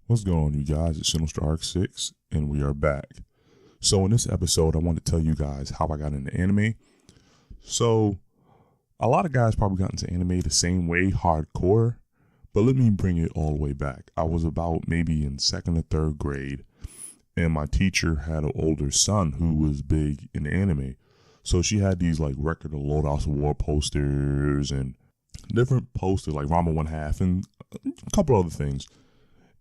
What's going on, you guys? It's Sinnoh Arc 6, and we are back. So, in this episode, I want to tell you guys how I got into anime. So, a lot of guys probably got into anime the same way, hardcore, but let me bring it all the way back. I was about maybe in second or third grade, and my teacher had an older son who was big in anime. So, she had these like Record of Lodoss War posters and different posters like Rama One Half and a couple other things.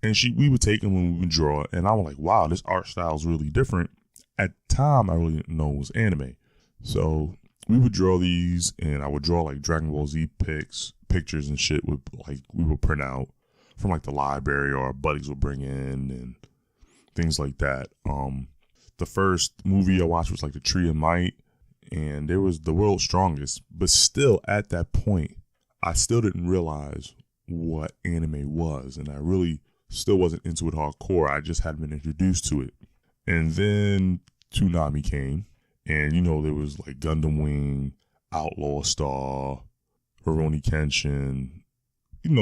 And we would take them when we would draw, and I was like, wow, this art style is really different. At the time, I really didn't know it was anime. So we would draw these, and I would draw like Dragon Ball Z pictures and shit with like we would print out from like the library or our buddies would bring in and things like that. The first movie I watched was like The Tree of Might, and there was The World's Strongest, but still at that point, I still didn't realize what anime was, and I really still wasn't into it hardcore. I just hadn't been introduced to it. And then Toonami came, and there was like Gundam Wing, Outlaw Star, Rurouni Kenshin,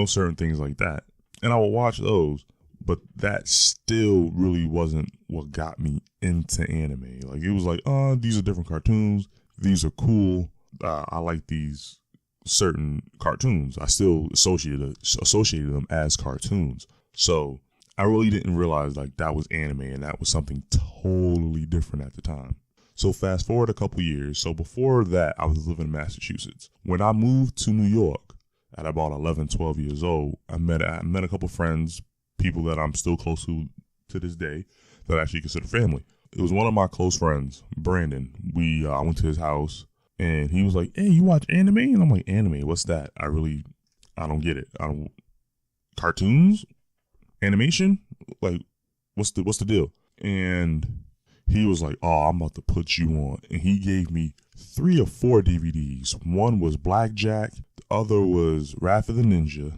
certain things like that. And I would watch those, but that still really wasn't what got me into anime. Like, it was like, these are different cartoons. These are cool. I like these certain cartoons. I still associated them as cartoons. So I really didn't realize like that was anime, and that was something totally different at the time. So fast forward a couple years. So before that, I was living in Massachusetts. When I moved to New York at about 11, 12 years old, I met a couple friends, people that I'm still close to this day, that I actually consider family. It was one of my close friends, Brandon. I went to his house, and he was like, "Hey, you watch anime?" And I'm like, "Anime? What's that? I don't get it. Cartoons? Animation? Like, what's the deal?" And he was like, "Oh, I'm about to put you on." And he gave me 3 or 4 DVDs. One was Blackjack, the other was Wrath of the Ninja,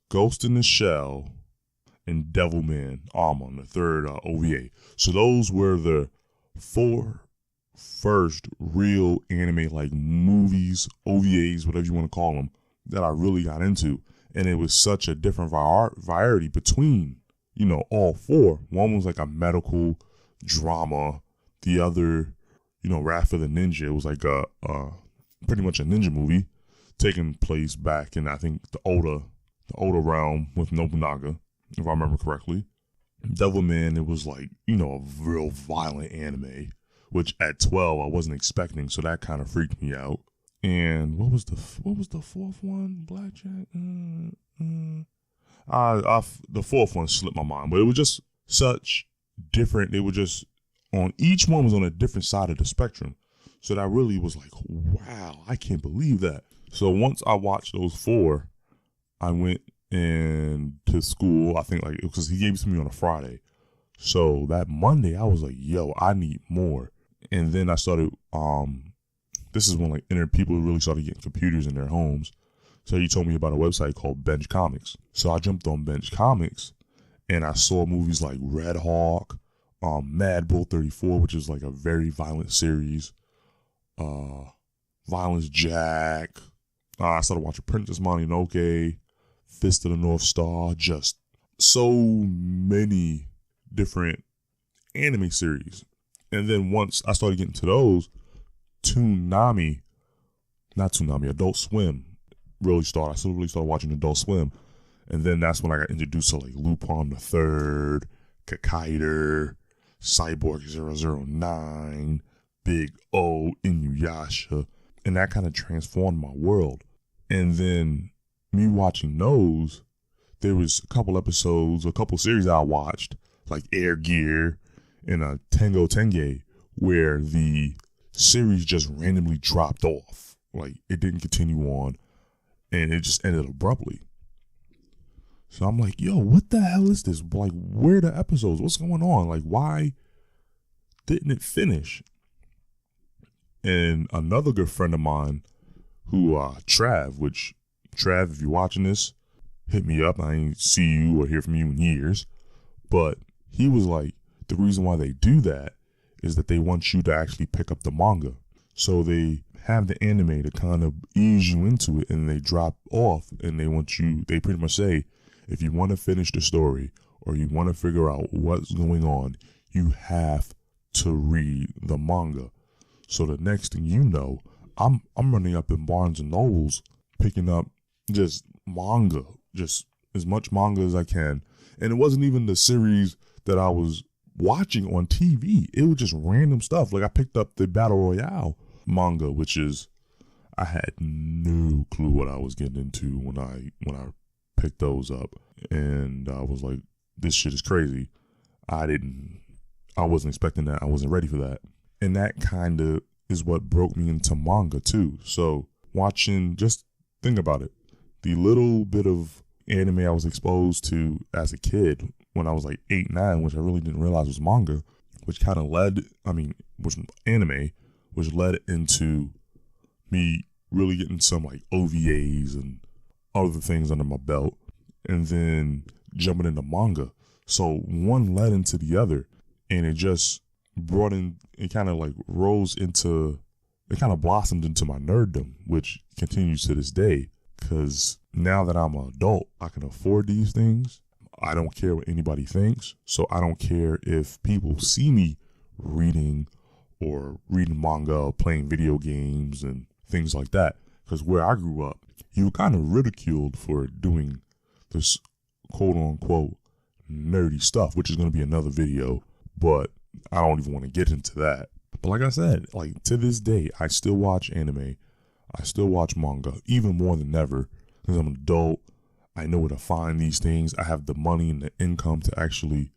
Ghost in the Shell, and Devilman Armor, the third OVA. So those were the 4 first real anime like movies, OVAs, whatever you want to call them, that I really got into. And it was such a different variety between, all 4. One was like a medical drama. The other, Wrath of the Ninja, it was like a pretty much a ninja movie taking place back in, I think, the Oda realm with Nobunaga, if I remember correctly. Devilman, it was like, a real violent anime, which at 12 I wasn't expecting, so that kind of freaked me out. And what was the 4th one? Blackjack. The 4th one slipped my mind, but it was just such different. They were just on, each one was on a different side of the spectrum. So that really was like, wow, I can't believe that. So once I watched those 4, I went to school. I think like because he gave it to me on a Friday. So that Monday I was like, yo, I need more. And then I started. This is when like people really started getting computers in their homes. So he told me about a website called Bench Comics. So I jumped on Bench Comics, and I saw movies like Red Hawk, Mad Bull 34, which is like a very violent series, Violence Jack. I started watching Princess Mononoke, Fist of the North Star, just so many different anime series. And then once I started getting to those, Adult Swim really started. I still really started watching Adult Swim. And then that's when I got introduced to like Lupin the Third, Kakaider, Cyborg 009, Big O, Inuyasha. And that kind of transformed my world. And then me watching those, there was a couple series I watched, like Air Gear and Tengo Tenge, where the series just randomly dropped off. Like, it didn't continue on, and it just ended abruptly. So I'm like, yo, what the hell is this? Like, where are the episodes? What's going on? Like, why didn't it finish? And another good friend of mine, who Trav, if you're watching this, hit me up. I ain't see you or hear from you in years, but he was like, the reason why they do that is that they want you to actually pick up the manga. So they have the anime to kind of ease you into it, and they drop off, and they pretty much say, if you want to finish the story or you want to figure out what's going on, you have to read the manga. So the next thing you know, I'm running up in Barnes and Nobles, picking up just manga, just as much manga as I can. And it wasn't even the series that I was watching on TV. It was just random stuff. Like I picked up the Battle Royale manga, which is, I had no clue what I was getting into when I picked those up. And I was like, this shit is crazy. I wasn't expecting that. I wasn't ready for that. And that kind of is what broke me into manga too. So watching, just think about it. The little bit of anime I was exposed to as a kid when I was like 8, 9, which I really didn't realize was manga, which kind of was anime, which led into me really getting some like OVAs and other things under my belt, and then jumping into manga. So one led into the other, and it just brought in, it kind of like it kind of blossomed into my nerddom, which continues to this day. Because now that I'm an adult, I can afford these things. I don't care what anybody thinks. So I don't care if people see me reading manga or playing video games and things like that. Because where I grew up, you were kind of ridiculed for doing this quote unquote nerdy stuff, which is going to be another video, but I don't even want to get into that. But like I said, like to this day, I still watch anime. I still watch manga, even more than ever, because I'm an adult. I know where to find these things. I have the money and the income to actually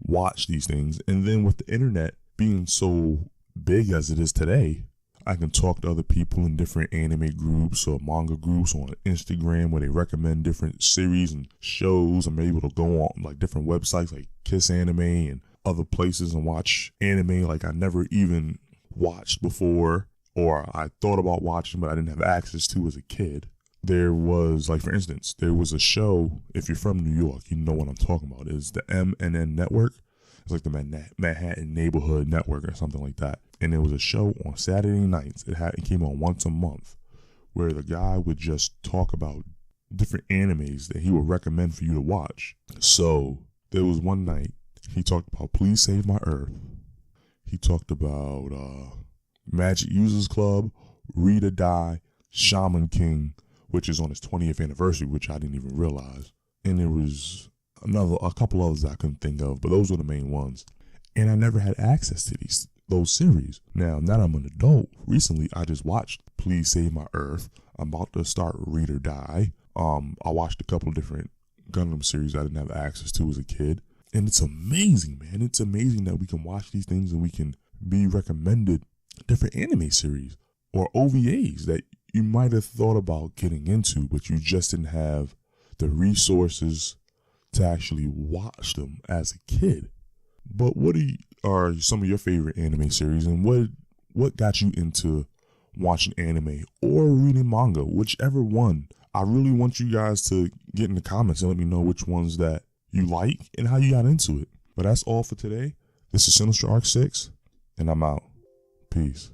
watch these things. And then with the internet being so big as it is today, I can talk to other people in different anime groups or manga groups on Instagram where they recommend different series and shows. I'm able to go on like different websites like Kiss Anime and other places and watch anime like I never even watched before, or I thought about watching but I didn't have access to as a kid. There was, like, for instance, there was a show, if you're from New York, you know what I'm talking about. It's the MNN Network. It's like the Manhattan Neighborhood Network or something like that. And there was a show on Saturday nights. It came on once a month, where the guy would just talk about different animes that he would recommend for you to watch. So there was one night he talked about Please Save My Earth. He talked about Magic Users Club, Read or Die, Shaman King, which is on its 20th anniversary, which I didn't even realize. And there was a couple others I couldn't think of, but those were the main ones. And I never had access to those series. Now that I'm an adult, recently I just watched Please Save My Earth. I'm about to start Read or Die. I watched a couple of different Gundam series I didn't have access to as a kid. And it's amazing, man. It's amazing that we can watch these things and we can be recommended different anime series or OVAs that you might have thought about getting into, but you just didn't have the resources to actually watch them as a kid. But what are some of your favorite anime series, and what got you into watching anime or reading manga, whichever one? I really want you guys to get in the comments and let me know which ones that you like and how you got into it. But that's all for today. This is Sinister Arc 6, and I'm out. Peace.